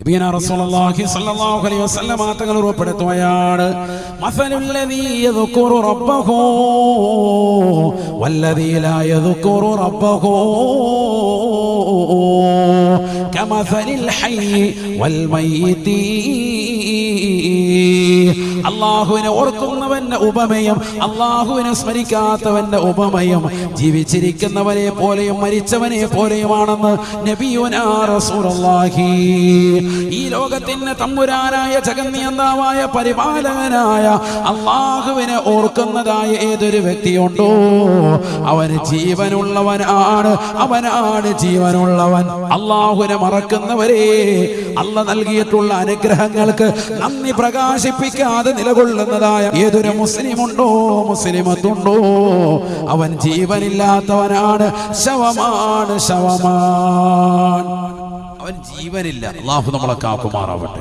നബിയനാ റസൂലുള്ളാഹി സ്വല്ലല്ലാഹു അലൈഹി വസല്ലം തങ്ങൾ ഉറപ്പെടുത്തുകയാണ് മസലുൽ ലദീ യദ്കുറു റബ്ബഹു വല്ലദീ ലാ യദ്കുറു റബ്ബഹു കമസലിൽ ഹയ്യി വൽ മയ്യിതി. അല്ലാഹുവിനെ ഓർക്കുന്നവന്റെ ഉപമയും അല്ലാഹുവിനെ സ്മരിക്കാത്തവന്റെ ഉപമയും ജീവിച്ചിരിക്കുന്നവനെ പോലെയും മരിച്ചവനെ പോലെയുമാണെന്ന് നബിയുനാ റസൂലുള്ളാഹി. ഈ ലോകത്തിന് തമ്പുരാനായ ജഗന്നിയന്താവായ പരിപാലകനായ അല്ലാഹുവിനെ ഓർക്കുന്നതായ ഏതൊരു വ്യക്തിയുണ്ടോ അവന് ജീവനുള്ളവനാണ്, അവനാണ് ജീവനുള്ളവൻ. അല്ലാഹുവിനെ മറക്കുന്നവരെ അല്ല നൽകിയിട്ടുള്ള അനുഗ്രഹങ്ങൾക്ക് നന്ദി പ്രകാശിപ്പിക്കാതെ നിലകൊള്ളുന്നതായ ഏതൊരു മുസ്ലിമുണ്ടോ മുസ്ലിമത്തുണ്ടോ അവൻ ജീവനില്ലാത്തവനാണ്, ശവമാണ്, ശവമാണ്. അവൻ ജീവനില്ല. അല്ലാഹു നമ്മളെ കാക്കുമാറാവട്ടെ.